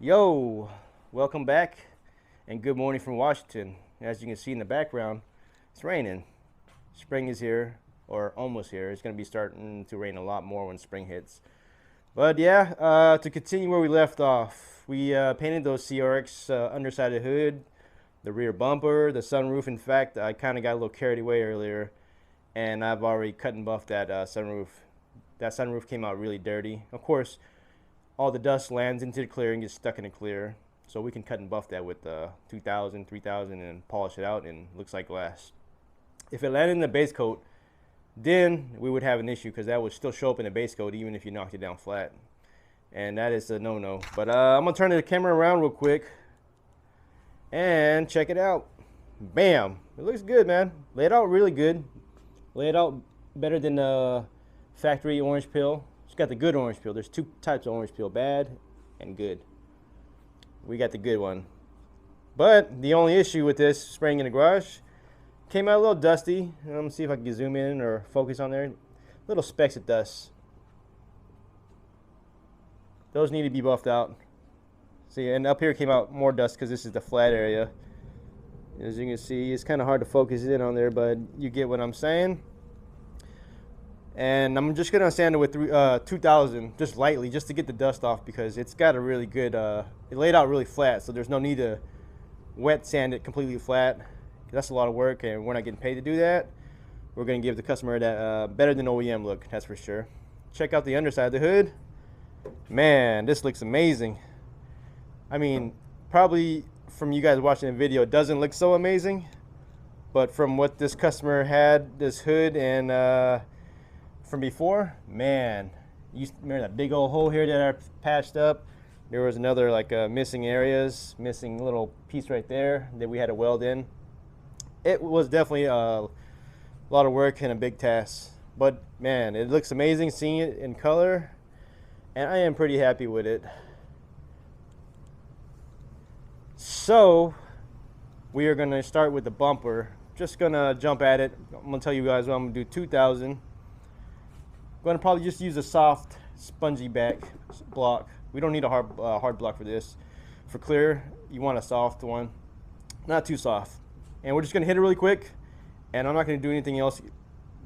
Yo, welcome back and good morning from Washington. As you can see in the background, it's raining. Spring is here, or almost here. It's going to be starting to rain a lot more when spring hits. But yeah, to continue where we left off, we painted those CRX underside of the hood, the rear bumper, the sunroof. In fact, I kind of got a little carried away earlier, and I've already cut and buffed that sunroof. That sunroof came out really dirty. Of course, all the dust lands into the clear and gets stuck in the clear. So we can cut and buff that with 2000, 3000 and polish it out and looks like glass. If it landed in the base coat, then we would have an issue because that would still show up in the base coat even if you knocked it down flat. And that is a no-no. But I'm going to turn the camera around real quick and check it out. Bam! It looks good, man. Laid out really good. Laid out better than the factory orange peel. It's got the good orange peel. There's two types of orange peel, bad and good. We got the good one. But the only issue with this spraying in the garage, came out a little dusty. Let me see if I can zoom in or focus on there. Little specks of dust. Those need to be buffed out. See, and up here came out more dust because this is the flat area. As you can see, it's kind of hard to focus in on there, but you get what I'm saying. And I'm just gonna sand it with 2000 just lightly, just to get the dust off, because it's got a really good it laid out really flat, so there's no need to wet sand it completely flat. That's a lot of work and we're not getting paid to do that. We're gonna give the customer that better than OEM look, that's for sure. Check out the underside of the hood. Man, this looks amazing. I mean, probably from you guys watching the video, it doesn't look so amazing, but from what this customer had, this hood, and from before, man, you remember that big old hole here that I patched up? There was another like missing areas, missing little piece right there that we had to weld in. It was definitely a lot of work and a big task, but man, it looks amazing seeing it in color, and I am pretty happy with it. So we are gonna start with the bumper. Just gonna jump at it. I'm gonna tell you guys what I'm gonna do. 2000. I'm going to probably just use a soft spongy back block. We don't need a hard block for this. For clear, you want a soft one, not too soft. And we're just going to hit it really quick, and I'm not going to do anything else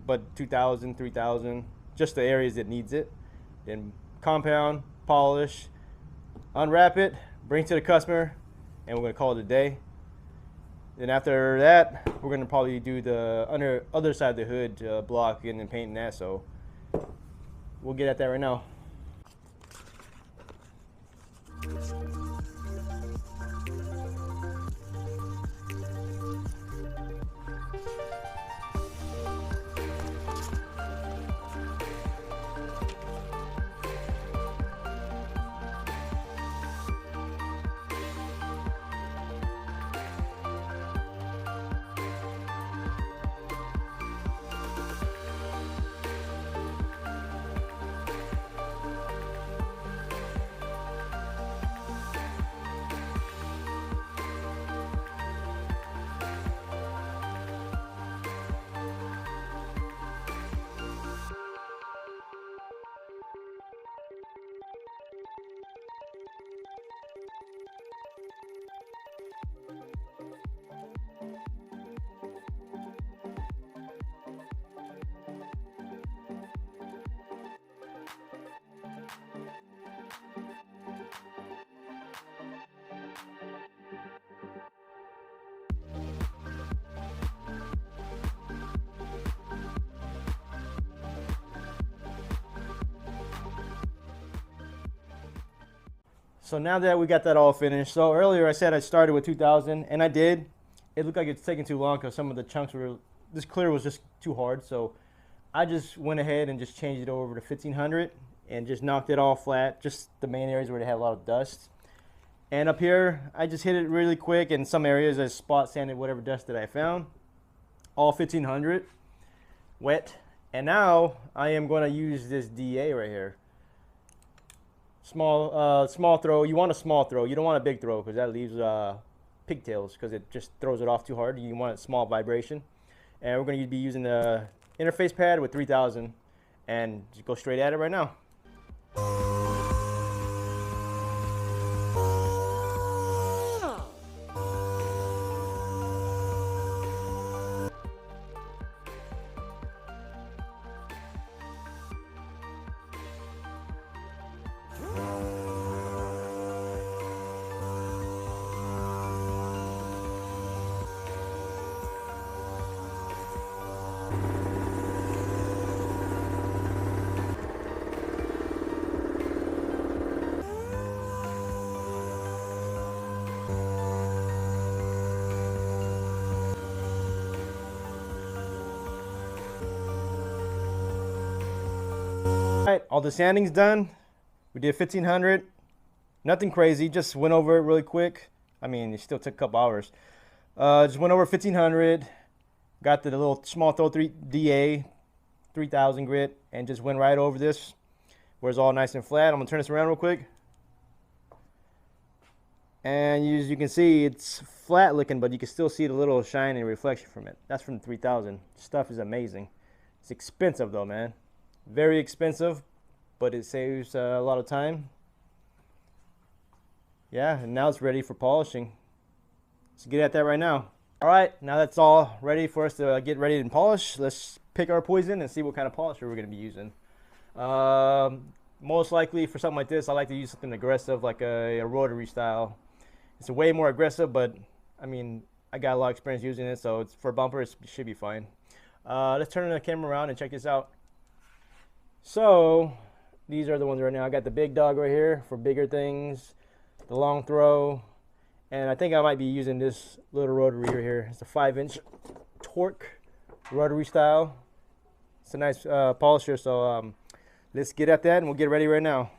but 2000, 3000, just the areas that needs it. Then compound, polish, unwrap it, bring it to the customer, and we're going to call it a day. Then after that, we're going to probably do the other side of the hood block and then painting that. So we'll get at that right now. So now that we got that all finished, so earlier I said I started with 2000, and I did. It looked like it's taking too long because some of the chunks were, this clear was just too hard. So I just went ahead and just changed it over to 1500 and just knocked it all flat, just the main areas where they had a lot of dust. And up here, I just hit it really quick. In some areas, I spot sanded whatever dust that I found. All 1500, wet. And now I am going to use this DA right here. Small throw. You want a small throw. You don't want a big throw because that leaves pigtails because it just throws it off too hard. You want a small vibration. And we're going to be using the interface pad with 3000 and just go straight at it right now. right, all the sanding's done. We did 1500. Nothing crazy, just went over it really quick. I mean, it still took a couple hours. Just went over 1500. Got the little small throw 3 DA 3000 grit and just went right over this where it's all nice and flat. I'm gonna turn this around real quick. And as you can see, it's flat looking, but you can still see the little shine and reflection from it. That's from the 3000. Stuff is amazing. It's expensive though, man. Very expensive, but it saves a lot of time. Yeah, and now it's ready for polishing. Let's get at that right now. All right, now that's all ready for us to get ready to polish. Let's pick our poison and see what kind of polisher we're gonna be using. Most likely for something like this, I like to use something aggressive, like a rotary style. It's way more aggressive, but I mean, I got a lot of experience using it, so it's for bumper, it should be fine. Let's turn the camera around and check this out. So these are the ones right now. I got the big dog right here for bigger things, the long throw, and I think I might be using this little rotary right here. It's a 5-inch torque rotary style. It's a nice polisher, so let's get at that and we'll get ready right now.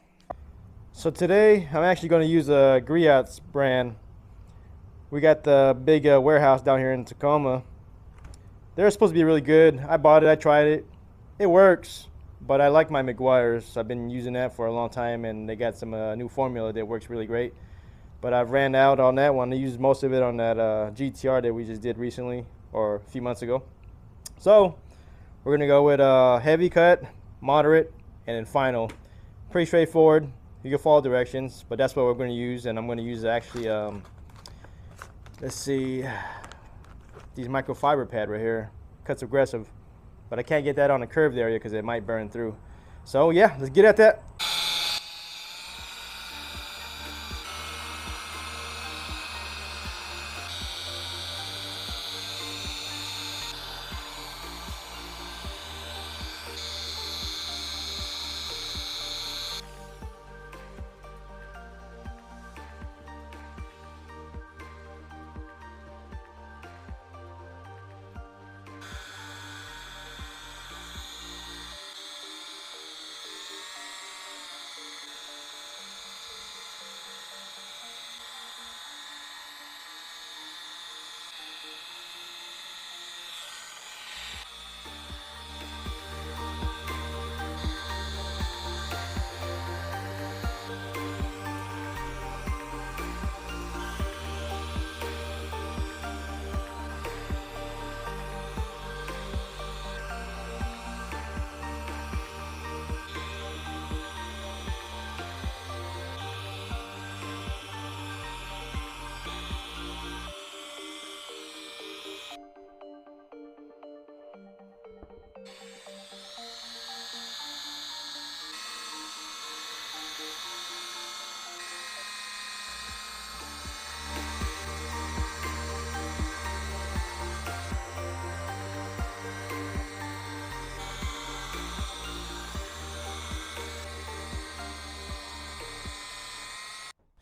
So today I'm actually going to use a Griot's brand. We got the big warehouse down here in Tacoma. They're supposed to be really good. I bought it, I tried it. It works, but I like my McGuire's. I've been using that for a long time, and they got some new formula that works really great. But I've ran out on that one. I used most of it on that GTR that we just did recently, or a few months ago. So we're gonna go with heavy cut, moderate, and then final. Pretty straightforward. You can follow directions, but that's what we're going to use. And I'm going to use actually, let's see, these microfiber pad right here. Cuts aggressive, but I can't get that on the curved area because it might burn through. So yeah, let's get at that.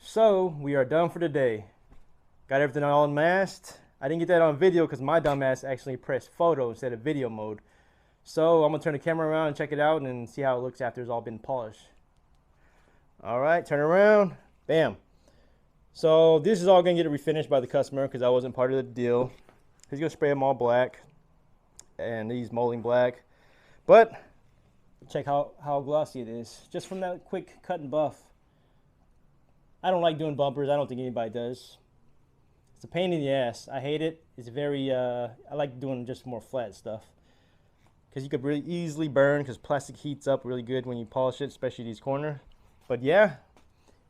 So we are done for the day. Got everything all unmasked. I didn't get that on video because my dumbass actually pressed photo instead of video mode. So I'm gonna turn the camera around and check it out and see how it looks after it's all been polished. All right, turn around, bam. So this is all gonna get refinished by the customer because I wasn't part of the deal. He's gonna spray them all black, and these molding black. But check how glossy it is, just from that quick cut and buff. I don't like doing bumpers. I don't think anybody does. It's a pain in the ass. I hate it. It's very, I like doing just more flat stuff. Because you could really easily burn because plastic heats up really good when you polish it, especially these corners. But yeah,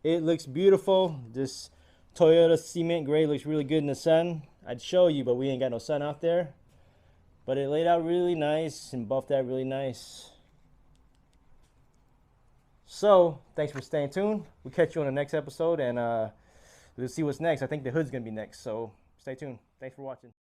it looks beautiful. This Toyota cement gray looks really good in the sun. I'd show you, but we ain't got no sun out there. But it laid out really nice and buffed out really nice. So, thanks for staying tuned. We'll catch you on the next episode, and we'll see what's next. I think the hood's going to be next, so stay tuned. Thanks for watching.